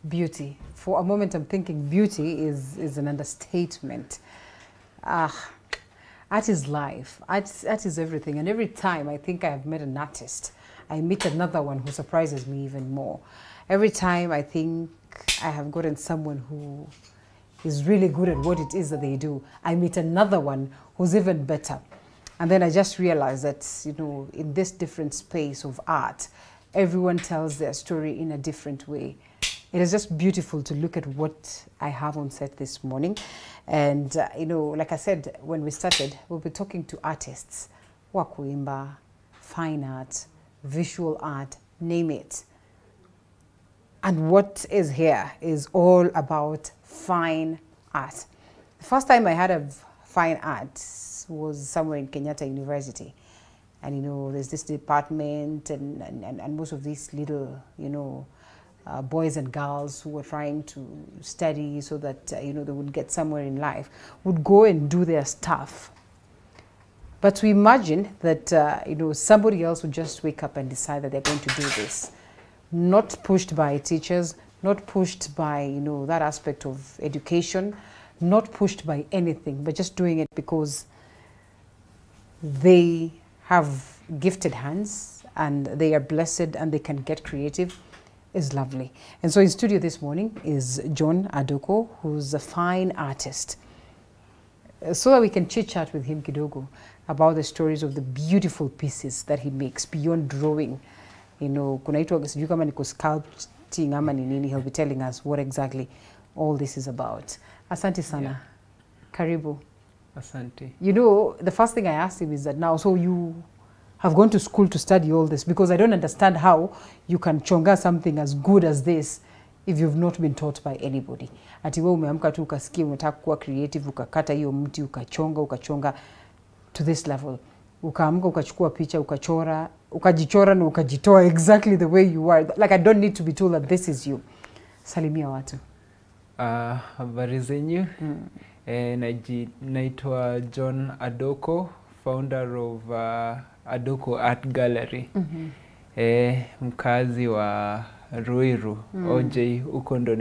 Beauty. For a moment, I'm thinking beauty is an understatement. Art is life. Art is everything. And every time I think I have met an artist, I meet another one who surprises me even more. Every time I think I have gotten someone who is really good at what it is that they do, I meet another one who's even better. And then I just realized that, you know, in this different space of art, everyone tells their story in a different way. It is just beautiful to look at what I have on set this morning. And, you know, like I said, when we started, we'll be talking to artists. Wakuimba, fine art, visual art, name it. And what is here is all about fine art. The first time I heard of fine art was somewhere in Kenyatta University. And, you know, there's this department and most of these little, you know, boys and girls who were trying to study so that, you know, they would get somewhere in life, would go and do their stuff. But to imagine that, you know, somebody else would just wake up and decide that they're going to do this. Not pushed by teachers, not pushed by, you know, that aspect of education, not pushed by anything, but just doing it because they have gifted hands and they are blessed and they can get creative. Is lovely. And so in studio this morning is John Adoko, who's a fine artist. So that we can chit-chat with him kidogo about the stories of the beautiful pieces that he makes beyond drawing. You know, kunaitwa sijui kama niko sculpting ama ni nini, he'll be telling us what exactly all this is about. Asante sana. Yeah. Karibu. Asante. You know, the first thing I asked him is that now, so you have gone to school to study all this, because I don't understand how you can chonga something as good as this if you've not been taught by anybody. Ati wewe umeamka tu ukasikia unataka kuwa creative, ukakata hiyo mti, ukachonga to this level. Ukaamka ukachukua picha, ukajichora na ukajitoa exactly the way you are. Like, I don't need to be told that this is you. Salimia watu. Habari zenyu. Naitwa John Adoko, founder of Adoko Art Gallery. Mkazi wa Ruiru, OJ, uko ndo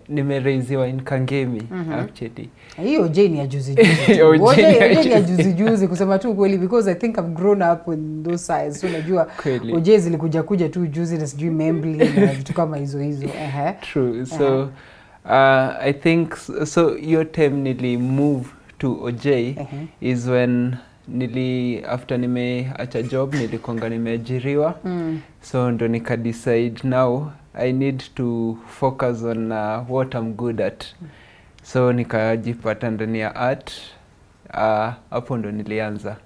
nimereiziwa in Kangemi, actually. Hiyo OJ ni ya juzi juzi. OJ ni ya juzi juzi kusema tu kweli, because I think I've grown up in those sides. So najua OJ zilikuja tu juzi na sijui Membly na vitu kama hizo. True. So I think so your time nili move to OJ is when after nimeacha job nilikonga nimeajiriwa. So ndo nika decide now I need to focus on what I'm good at. So nikajipata ndani ya art. Hapo ndo nilianza.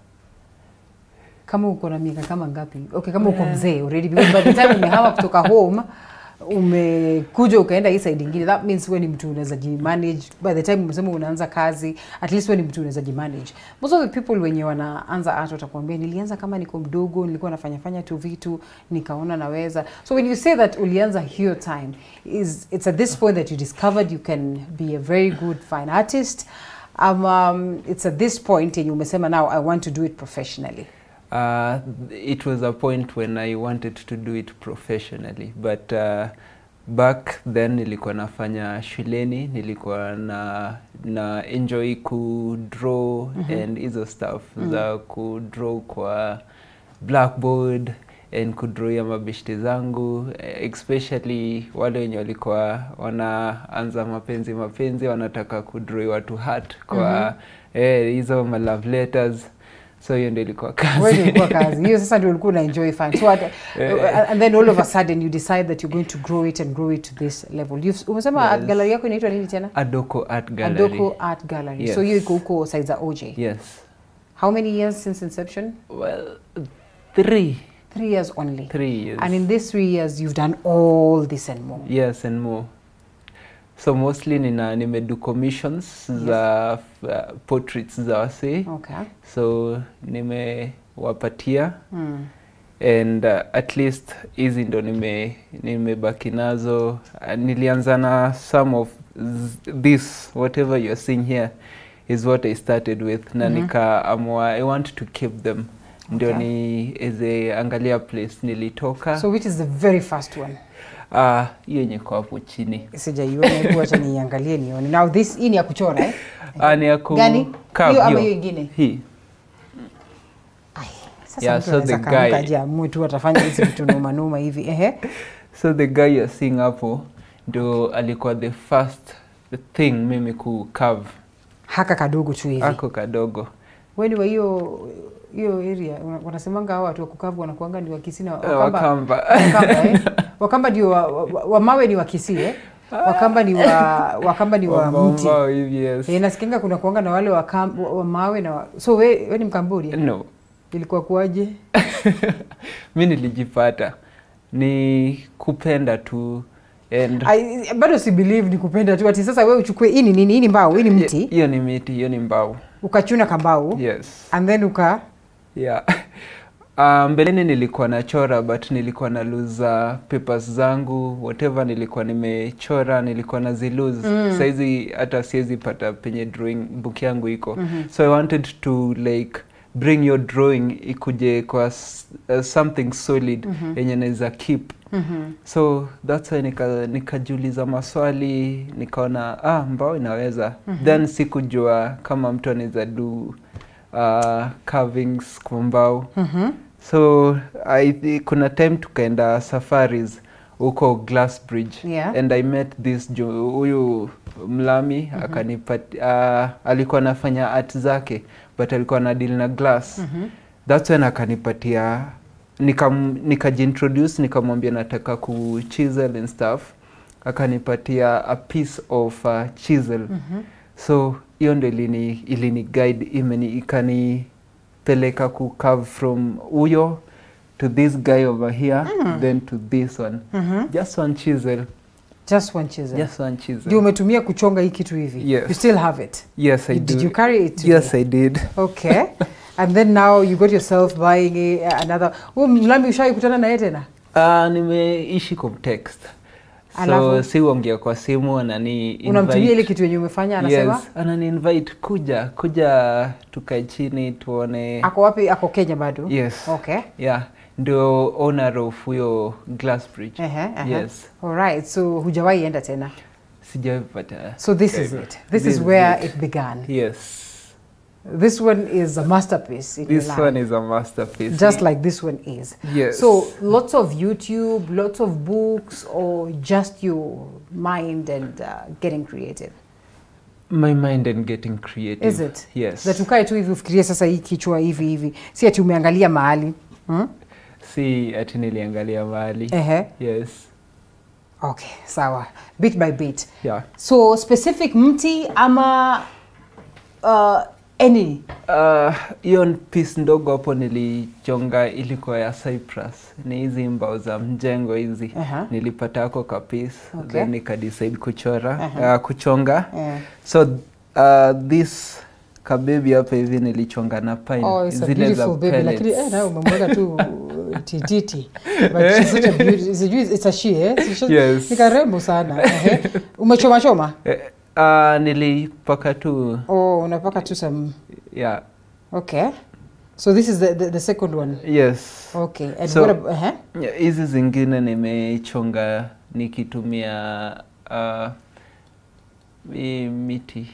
Kama uko na miaka kama ngapi? Okay, kama uko mzee already, because by the time umehama kutoka home umekuja ukaenda hii side nyingine, that means wewe ni mtu unaweza jimanage. By the time umesema unaanza kazi, at least wewe ni mtu unaweza jimanage. Most of the people wenye wanaanza art watakwambia nilianza kama niko mdogo, nilikuwa nafanya tu vitu nikaona naweza. So when you say that ulianza hiyo time, it's at this point that you discovered you can be a very good fine artist. It's at this point and you umesema now I want to do it professionally. It was a point when I wanted to do it professionally, but back then nilikuwa nafanya shuleni, nilikuwa na enjoy ku draw and hizo stuff za ku draw kwa blackboard and ku draw ya mabeshte zangu, especially wale wenye walikuwa wanaanza mapenzi wanataka ku draw watu heart kwa hizo ma love letters. So hiyo ndio ilikuwa kazi. Wewe ilikuwa kazi. Hiyo sasa ndio ulikuwa una enjoy fun. So and then all of a sudden you decide that you're going to grow it to this level. Umesema art gallery yako inaitwa nini tena? Adoko Art Gallery. Adoko Art Gallery. Yes. So hiyo iko huko size za OJ. Yes. How many years since inception? Well, 3. 3 years only. 3 years. And in these 3 years you've done all this and more. Yes, and more. So mostly nimedu commissions za portraits za wase. Okay. So nimewapatia and at least hizi ndo nimebaki nazo. Nilianza na some of this, whatever you're seeing here is what I started with. Na nikaamua I want to keep them. Ndio ni angalia place nilitoka. So which is the very first one? Hiyo yenye kwa hapo chini. Sijaiona, hebu acha niangalie nione. Now this hii ni ya kuchora Ni ya ku gani? Hiyo ama hiyo nyingine? Hii. Sasa so the guy aje tu atafanya hizi vitu noma hivi. So the guy you're seeing hapo ndo alikuwa the first thing mimi ku carve. Haka kadogo tu hivi. Hako kadogo. Wewe wa hiyo area wanasemanga hao watu wa kukavu wanakuanga ni Wakisii na Wakamba. Wakamba ndio wa mawe ni Wakisii Wakamba ni wa mti. Yes. Nasikinga kuna kuanga na wale wa mawe na so wewe ni Mkambodia? No. Ilikuwa kuaje? Mimi nilijipata ni kupenda tu and bado si believe ni kupenda tu ati sasa wewe uchukue hii ni nini? Hii ni mbao, hii ni mti? Hiyo ni miti, hiyo ni mbao. Ukachuna kambao? Yes. And then yeah. Mbeleni nilikuwa nachora but nilikuwa na lose papers zangu, whatever nilikuwa nimechora nilikuwa na zilose. Saizi hata siwezi pata penye drawing book yangu iko. So I wanted to like bring your drawing ikuje kwa something solid yenye naweza keep. So that's why nikajiuliza maswali, nikaona mbao inaweza. Then sikujua kama mtu anaweza do carvings kwa mbao. So kuna time tukaenda safaris huko Glass Bridge. And I met this huyu mlami akanipatia alikuwa anafanya art zake but alikuwa na deal na glass. That's when akanipatia nikajiintroduce nikamwambia nataka ku chisel and stuff. Akanipatia a piece of chisel. So hiyo ndio ilini guide ikanipeleka ku carve from huyo to this guy over here then to this one. Just one chisel. Just one chisel. Just one chisel. Ndio umetumia kuchonga hii kitu hivi? Yes. You still have it? Yes, I do. Did you carry it today? Yes, I did. Okay. And then now you got yourself buying another. Mlami ushai kutana na yeye tena? Nimeishi kwa text. So si uongea kwa simu anani invite. Unamtumia ile kitu yenye umefanya anasema? Yes, anani invite kuja tukae chini tuone. Ako wapi? Ako Kenya bado? Yes. Okay. Yeah. Ndio owner of huyo Glass Bridge. Yes. All right. So hujawahi enda tena? Sijapata. So this is it. This is where it began. Yes. This one is a masterpiece in This one is a masterpiece. Just like this one is. Yes. So lots of YouTube, lots of books, or just your mind and getting creative? My mind and getting creative. Is it? Yes. That ukae tu hivi ufikirie sasa hii kichwa hivi. Si ati umeangalia mahali. Si ati niliangalia mahali. Yes. Okay, sawa. Bit by bit. Yeah. So specific mti ama any? Hiyo piece ndogo hapo nilichonga ilikuwa ya cypress. Ni hizi mbao za mjengo hizi. Nilipata hako ka piece. Then nikadecide kuchonga. So this kabebi hapa hivi nilichonga na pine. Oh, it's a beautiful baby. Lakini na umemweka tu tititi. But she's such a beautiful. It's a she, eh? Yes. Ni karembo sana. Umechoma? Nilipaka tu. Oh, unapaka tu some. Yeah. Okay. So this is the second one. Yes. Okay. And so, what about hizi zingine nimechonga nikitumia miti.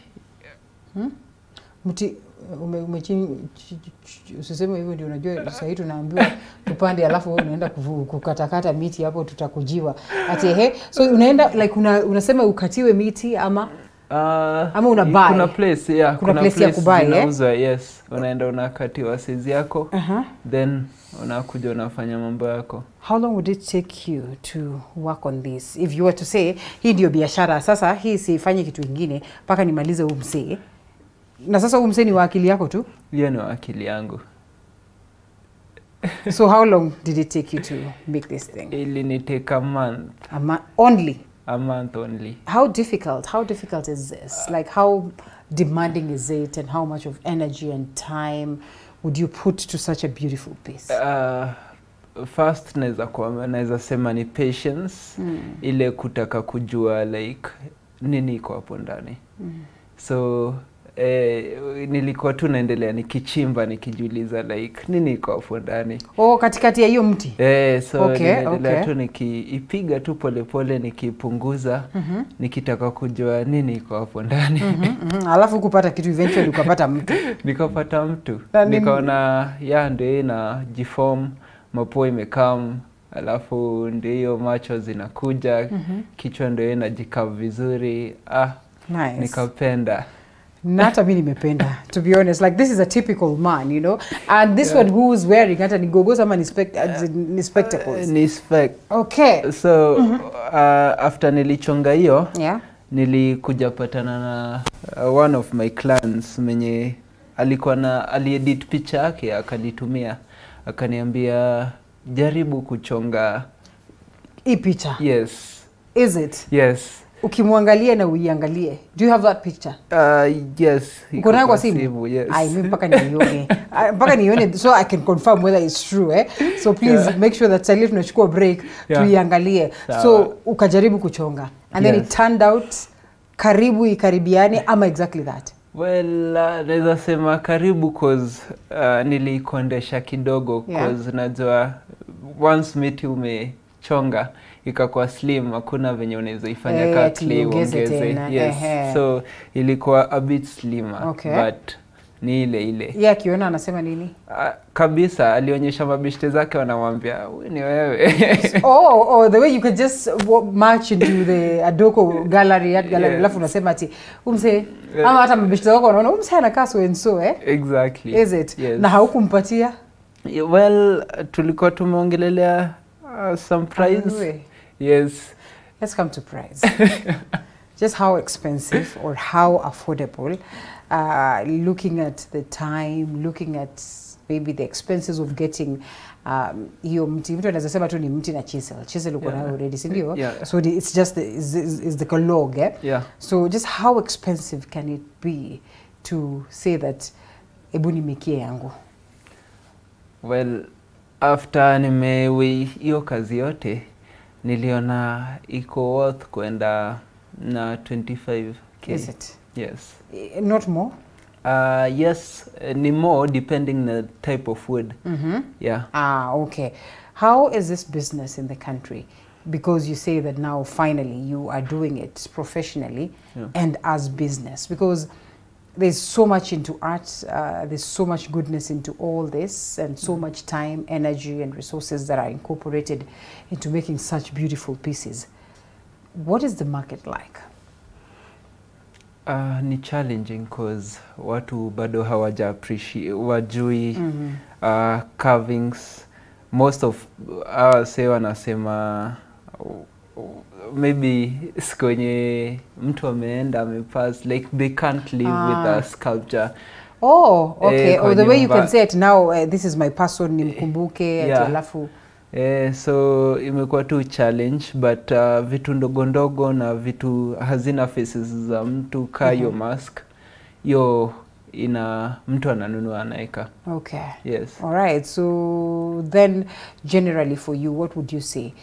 Mti usiseme hivyo ndio unajua sasa hivi tunaambiwa tupande alafu wewe unaenda kukatakata miti hapo tutakujiwa. Ati so unaenda like unasema ukatiwe miti ama una buy? Kuna place, yeah, kuna place ya kubuy, zinauzwa, yes. Unaenda unakatiwa size yako, then unakuja unafanya mambo yako. How long would it take you to work on this? If you were to say, hii ndio biashara, sasa hii sifanyi kitu kingine mpaka nimalize huu msee. Na sasa huu msee ni wa akili yako tu? Hiyo ni wa akili yangu. So how long did it take you to make this thing? Ili take a month. A month only? A month only. How difficult is this? Like how demanding is it, and how much of energy and time would you put to such a beautiful piece? First naweza sema ni patience. Ile kutaka kujua like nini iko hapo ndani. So nilikuwa tu naendelea nikichimba nikijiuliza like nini iko hapo ndani. Oh, katikati ya hiyo mti. So niliendelea tu nikiipiga tu polepole nikipunguza nikitaka kujua nini iko hapo ndani. Alafu kupata kitu, eventually ukapata mtu. Nikapata mtu. Nikaona ndio ina jiform, mapua imekam, alafu ndio macho zinakuja, kichwa ndio inajikaa vizuri. Nice. Nikapenda. Na hata mimi nimependa, to be honest. Like, this is a typical man, you know. And this one who's wearing hata ni goggles ama ni spectacles? Ni spec. Okay. So after nilichonga hiyo, nilikuja patana na one of my clients mwenye aliedit picha yake akanitumia, akaniambia jaribu kuchonga hii picha. Yes. Is it? Yes. Ukimwangalia na uiangalie. Do you have that picture? Yes. Uko nayo kwa simu? Yes. Mimi mpaka nione. Mpaka nione so I can confirm whether it's true, eh? So please make sure that Salif tunachukua break tuiangalie. So ukajaribu kuchonga. And then it turned out ikaribiane ama exactly that. Well, naweza sema karibu cause nilikondesha kidogo cause najua once miti umechonga ikakuwa slim, hakuna venye unaweza ifanya ka clay uongeze. Yes. So ilikuwa a bit slimmer, but ni ile. Akiona anasema nini? Kabisa alionyesha mabishte zake wanamwambia ni wewe. The way you could just march into the Adoko gallery, art gallery, alafu unasema ati umse ama hata mabishte wako wanaona umse anakaa so and so, eh? Exactly. Is it? Yes. Na haukumpatia? Well, tulikuwa tumeongelelea some price. Yes. Let's come to price. Just how expensive or how affordable, looking at the time, looking at maybe the expenses of getting hiyo mti. Mtu anaweza sema tu ni mti na chisel uko nayo already, si ndio? So it's just is the log, eh? So just how expensive can it be to say that ebu nimekie yangu? Well, after nimewe hiyo kazi yote niliona iko worth kwenda na 25k. Is it? Yes. Not more? Yes, ni more depending the type of wood. Yeah. Okay. How is this business in the country? Because you say that now finally you are doing it professionally and as business, because there's so much into art, there's so much goodness into all this, and so much time, energy, and resources that are incorporated into making such beautiful pieces. What is the market like? Ni challenging because watu bado hawaja appreciate, wajui carvings. Most of say wanasema maybe kwenye mtu ameenda amepass, like they can't live with a sculpture. Okay. The way you can say it now, this is my person, nimkumbuke, alafu. So imekuwa tu challenge, but vitu ndogo na vitu hazina faces za mtu kayo mask, yo ina mtu ananunua anaeka. Okay. Yes. All right. So then generally for you, what would you say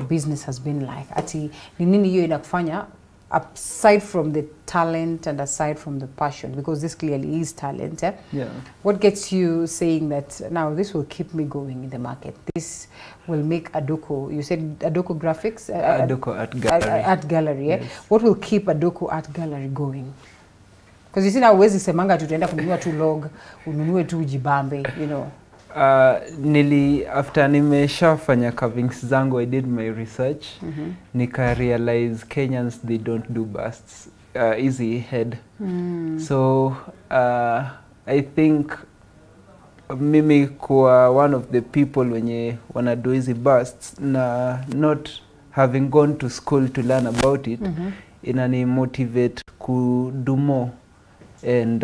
business has been like? Ati ni nini hiyo inakufanya aside from the talent and aside from the passion, because this clearly is talent, eh? What gets you saying that now this will keep me going in the market, this will make Adoko, you said Adoko Graphics? Adoko Art Gallery. Art Gallery, eh? Yes. What will keep Adoko Art Gallery going? Because you see now uwezi semanga tutaenda kununua tu log, ununue tu jibambe, you know. After nimeshafanya carvings zangu, I did my research. Nika realize Kenyans, they don't do busts, easy head. So I think mimi kuwa one of the people wenye wana do easy busts na not having gone to school to learn about it, inani motivate ku do more, and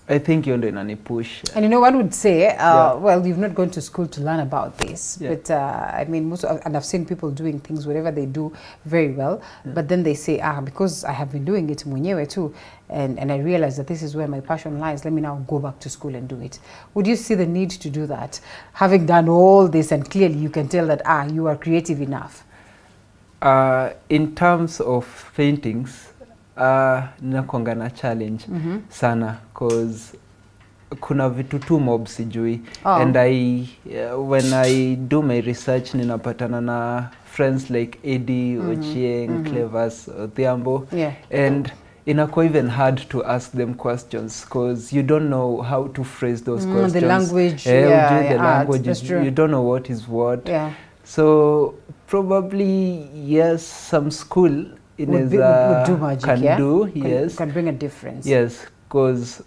I think you're doing any push. And you know, one would say, well, you've not gone to school to learn about this, but I mean, and I've seen people doing things, whatever they do, very well. But then they say, because I have been doing it mwenyewe too, and I realize that this is where my passion lies, let me now go back to school and do it. Would you see the need to do that? Having done all this, and clearly you can tell that, you are creative enough. In terms of paintings, ninakuanga na challenge sana cause kuna vitu tu mob sijui. And when I do my research ninapatana na friends like Eddie, Ochieng, Clevers, Odhiambo, and inakuwa even hard to ask them questions because you don't know how to phrase those questions. The language, the language, you don't know what is what. So probably yes, some school would do magic, can do, yes. Can bring a difference. Yes, because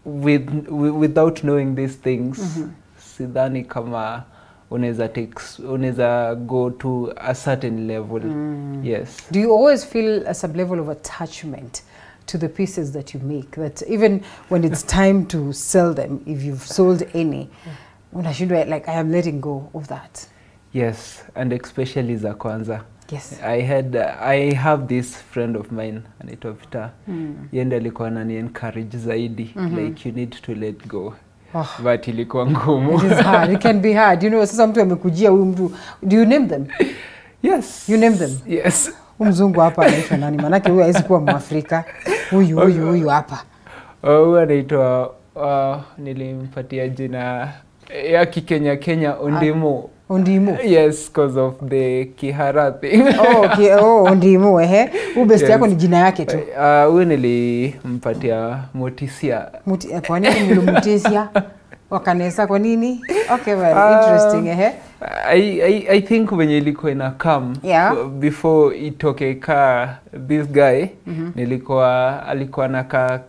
without knowing these things, sidhani kama unaweza go to a certain level. Yes. Do you always feel a sub level of attachment to the pieces that you make, that even when it's time to sell them, if you've sold any, unashindwa like I am letting go of that? Yes, and especially za kwanza. Yes. I have this friend of mine anaitwa Vita. Yeye alikuwa anani encourage zaidi, like you need to let go. But ilikuwa ngumu. It is hard. It can be hard. You know, sasa mtu amekujia huyu mtu. Do you name them? Yes. You name them? Yes. Mzungu hapa anaitwa nani? Manake huyu hawezi kuwa Mwafrika. Huyu hapa. Huyu anaitwa nilimpatia jina ya Kenya Ondimo. Ondimo? Yes, because of the Kihara thing. Ondimo, best yako ni jina yake tu. Huyu nilimpatia Motisia. Kwa nini mlimutisia? Wakanesa kwa nini? Okay, well, interesting, I think when ilikuwa ina come, before itoke ka this guy, alikuwa naka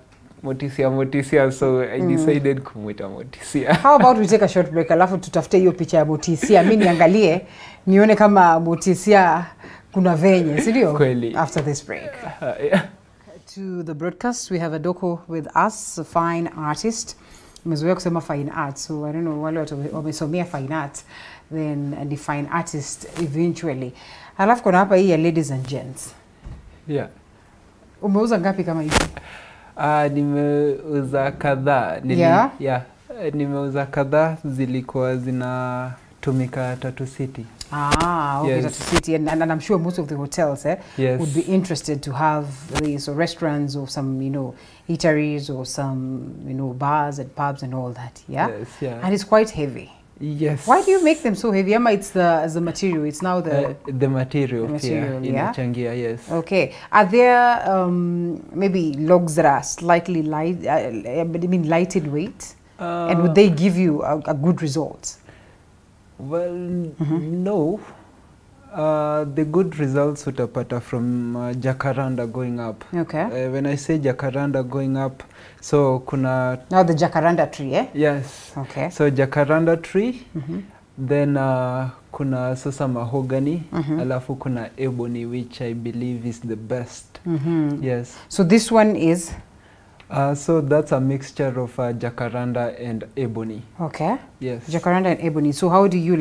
Motisia, so I decided kumwita Motisia. How about we take a short break, alafu tutafute hiyo picha ya Motisia, mimi niangalie, nione kama Motisia kuna venye, si ndio? Kweli. After this break. To the broadcast, we have a doco with us, a fine artist. Mezoea kusema fine art, so I don't know, wale watu wamesomea fine art, then a fine artist eventually. Alafu kuna hapa hii ya ladies and gents. Yeah. Umeuza ngapi kama hivi? Nimeuza kadhaa. Nimeuza kadhaa, zilikuwa zinatumika Tatu City. Okay, Tatu City, and I'm sure most of the hotels would be interested to have these restaurants or some, eateries or some, bars and pubs and all that, Yes, and it's quite heavy. Yes. Why do you make them so heavy? Ama it's the material. It's now the material. Inachangia, yes. Okay. Are there maybe logs that are slightly light? Light in weight, and would they give you a good result? Well, no. The good results utapata from jacaranda going up. Okay. When I say jacaranda going up, so kuna... Now the jacaranda tree, Yes. Okay. So jacaranda tree, then kuna sasa mahogany, alafu kuna ebony, which I believe is the best. Yes. So this one is? So that's a mixture of jacaranda and ebony. Okay. Yes. Jacaranda and ebony. So how do you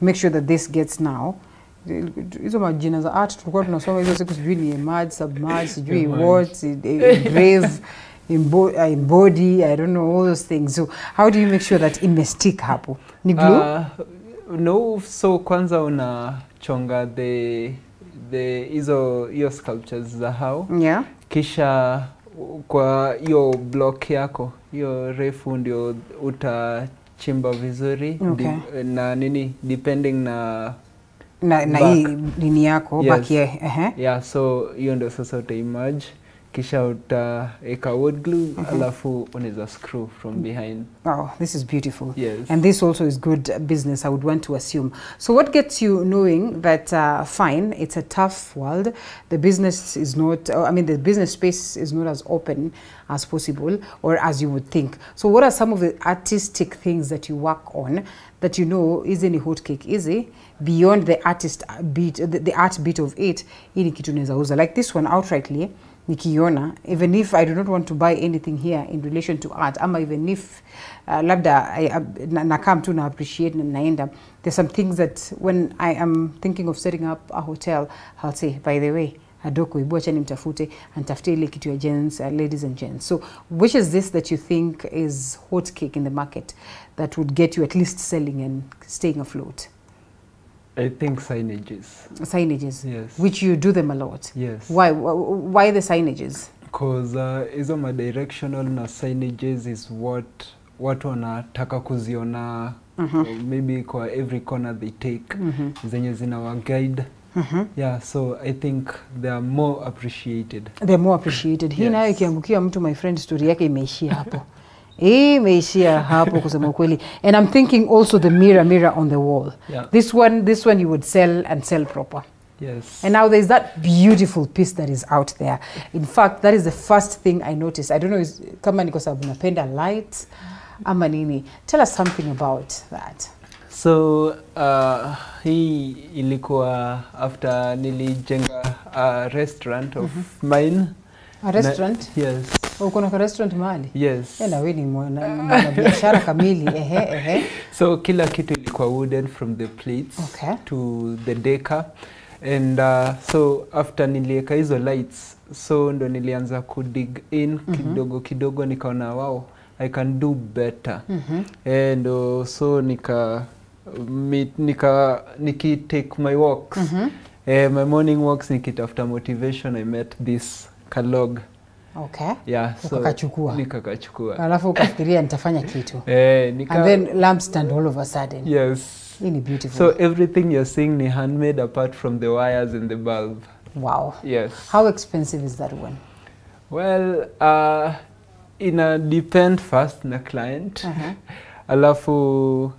make sure that this gets now? Hizo majina za art tulikuwa tunasoma hizo siku, sijui ni emerge, submerge, sijui what, engrave, embody, I don't know, all those things. So how do you make sure that imestick hapo? Ni glue? No, so kwanza unachonga hiyo sculptures za hao. Yeah. Kisha kwa hiyo block yako, hiyo refu ndio utachimba vizuri. Okay. Na nini, depending na hii nini yako, baki yeah, so hiyo ndio sasa uta-emerge, kisha utaeka wood glue, alafu unaweza screw from behind. Oh, this is beautiful. Yes. And this also is good business, I would want to assume. So what gets you knowing that, fine, it's a tough world, the business is not, the business space is not as open as possible or as you would think. So what are some of the artistic things that you work on that isn't a hot cake, beyond the artist beat, the art bit of it, ili kitu naweza uza? Like this one, outrightly, nikiona, even if I do not want to buy anything here in relation to art, ama even if labda nakam tu na appreciate na naenda, there's some things that when I am thinking of setting up a hotel, I'll say, by the way, Adoko, ibu acha nimtafute, antafute ile kitu ya gents, ladies and gents. So which is this that you think is hot cake in the market that would get you at least selling and staying afloat? I think signages. Signages? Yes. Which you do them a lot? Yes. Why the signages? Because hizo directional na signages is what watu wanataka kuziona maybe kwa every corner they take zenye zinawa guide. Yeah, so I think they are more appreciated. They're more appreciated. Hii nayo ikiangukia mtu, my friend, story yake imeishia hapo. Imeishia hapo kusema kweli. And I'm thinking also the mirror on the wall. Yeah. This one you would sell and sell proper. Yes. And now there's that beautiful piece that is out there. In fact, that is the first thing I noticed. I don't know kama niko sababu napenda light ama nini. Tell us something about that. So hii ilikuwa after nilijenga a restaurant of mine. A restaurant? Yes. Uko na restaurant mahali? Yes. Na wewe ni mwana biashara kamili. So kila kitu ilikuwa wooden, from the plates to the decor. And so after nilieka hizo lights, so ndo nilianza kudig in kidogo nikaona wow, I can do better. And so niki take my walks. My morning walks, nikitafuta motivation, I met this kalog. Okay. Yeah, so nikakachukua. Alafu ukafikiria nitafanya kitu. And then lamp stand all of a sudden. Yes. Really beautiful. So everything you're seeing ni handmade apart from the wires and the bulb. Wow. Yes. How expensive is that one? Well, depend first na client. Alafu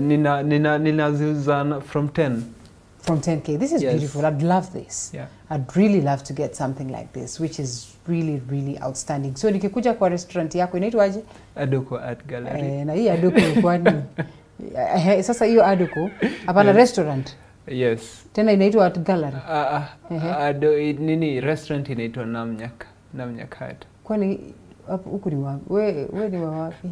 ninaziuza from 10. From 10K. This is beautiful. I'd love this. Yeah. I'd really love to get something like this, which is really, really outstanding. So nikikuja kwa restaurant yako inaitwaje? Aduko Art Gallery. Na hii Aduko kwani? Sasa hiyo Aduko hapana restaurant. Yes. Tena inaitwa Art Gallery. Nini restaurant inaitwa Namnyak Art. Kwani huku ni wapi? Wewe ni wapi?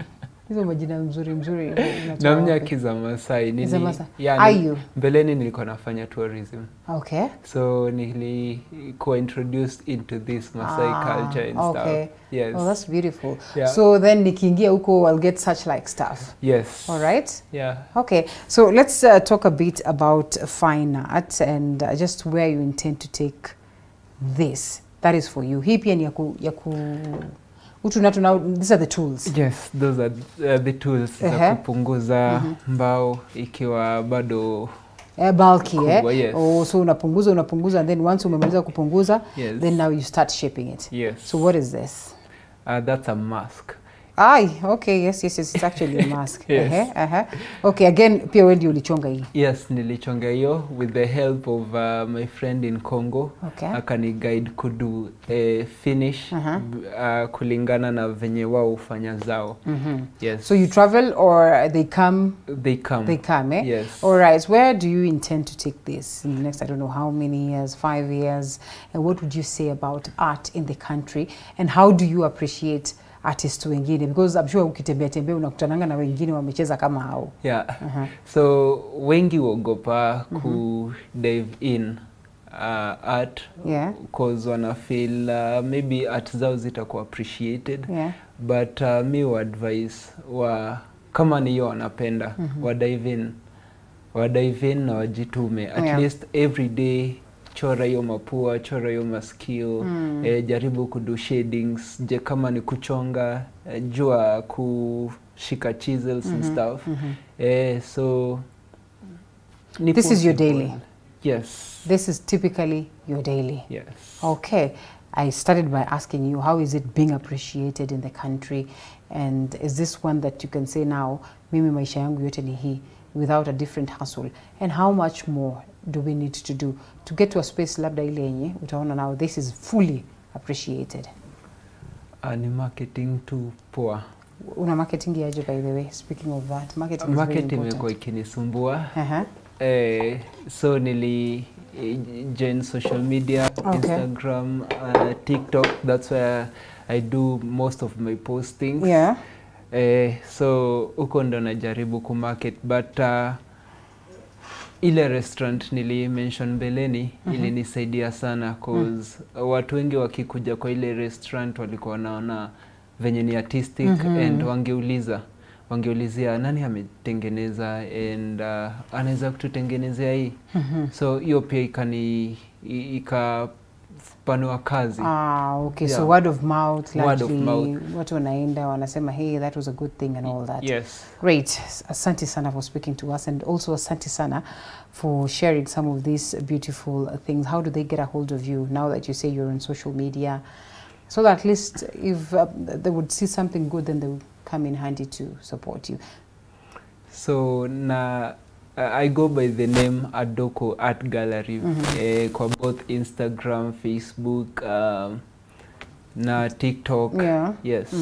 Hizo majina mzuri Namnyak za Masai. Nini? Yeah, mbeleni nilikuwa nafanya tourism. Okay. So nilikuwa introduced into this Masai culture and stuff. Yes. Oh, that's beautiful. Yeah. So then nikiingia huko I'll get such like stuff. Yes. All right? Yeah. Okay. So let's talk a bit about fine art and just where you intend to take this. That is for you. Hii pia ni these are the tools. Yes, those are the tools za kupunguza mbao ikiwa bado bulky, kubwa, yes. Oh, so unapunguza and then once umemaliza kupunguza, then now you start shaping it. Yes. So what is this? That's a mask. Okay, yes, it's actually a mask. Yes. Okay, again, pia wewe ndio ulichonga hii? Yes, nilichonga hiyo with the help of my friend in Congo. Okay. Akani guide kudu finish kulingana na venye wao hufanya zao. Yes. So you travel or they come? They come. They come, eh? Yes. All right. Where do you intend to take this in the next, I don't know how many years, 5 years? And what would you say about art in the country? And how do you appreciate artists wengine, because I'm sure ukitembea unakutananga na wengine wamecheza kama hao. Yeah. So wengi wogopa ku dive in art because wana feel maybe art zao zitakuwa appreciated. But me would advise kama ni hiyo wanapenda wa dive in na wajitume at least every day. Chora hiyo mapua, chora hiyo masikio, jaribu kudu shadings, kama ni kuchonga, jua kushika chisels and stuff. So this is your daily? Yes. This is typically your daily? Yes. Okay. I started by asking you, how is it being appreciated in the country? And is this one that you can say now, mimi maisha yangu yote ni hii, without a different hustle? And how much more do we need to do to get to a space labda ile yenye utaona now this is fully appreciated? Ni marketing tu poa. Una marketing yaje, by the way, speaking of that? Marketing imekuwa ikinisumbua. So nili join social media, Instagram, TikTok. That's where I do most of my postings. So uko ndo najaribu ku market, but ile restaurant nili mention beleni ilinisaidia sana cause watu wengi wakikuja kwa ile restaurant walikuwa wanaona venye ni artistic and wangeulizia nani ametengeneza and anaweza kututengenezea hii. So hiyo pia ikapanua kazi. Okay. Yeah. So word of mouth, word of mouth. Watu wanaenda wanasema hey, that was a good thing and all that. Yes. Great. Asante sana for speaking to us, and also asante sana for sharing some of these beautiful things. How do they get a hold of you now that you say you're on social media? So that at least if they would see something good, then they would come in handy to support you. So I go by the name Adoko Art Gallery kwa both Instagram, Facebook, na TikTok. Yeah. Yes.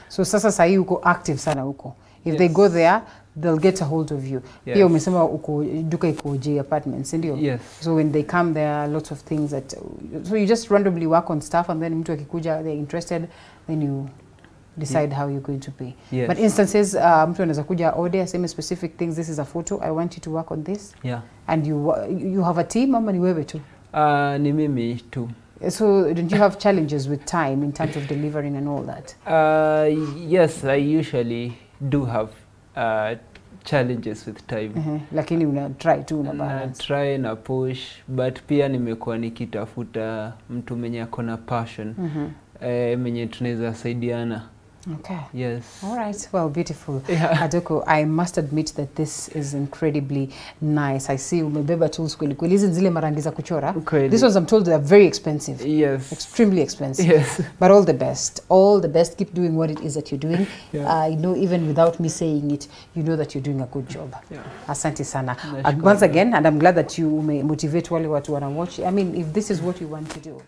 So sasa sahi uko active sana uko. If they go there, they'll get a hold of you. Yes. Pia umesema uko duka iko J Apartments, ndio? Yes. So when they come there are lots of things that so you just randomly work on stuff, and then mtu akikuja they're interested, then you decide how you're going to pay. Yes. But instances mtu anaweza kuja order same specific things, this is a photo, I want you to work on this. Yeah. And you have a team ama ni wewe tu? Ni mimi tu. So don't you have challenges with time in terms of delivering and all that? Yes, I usually do have challenges with time. Lakini una try tu, una balance. Try na push, but pia nimekuwa nikitafuta mtu mwenye akona passion. Mwenye tunaweza saidiana. Okay. Yes. All right. Well, beautiful. Yeah. Adoko, I must admit that this is incredibly nice. I see umebeba tools kweli kweli. Hizi zile marangi za kuchora. These ones I'm told they are very expensive. Yes. Extremely expensive. Yes. But all the best. All the best. Keep doing what it is that you're doing. Yeah. I know even without me saying it, you know that you're doing a good job. Yeah. Asante sana. Once again, and I'm glad that you motivate wale watu wana watch. I mean, if this is what you want to do.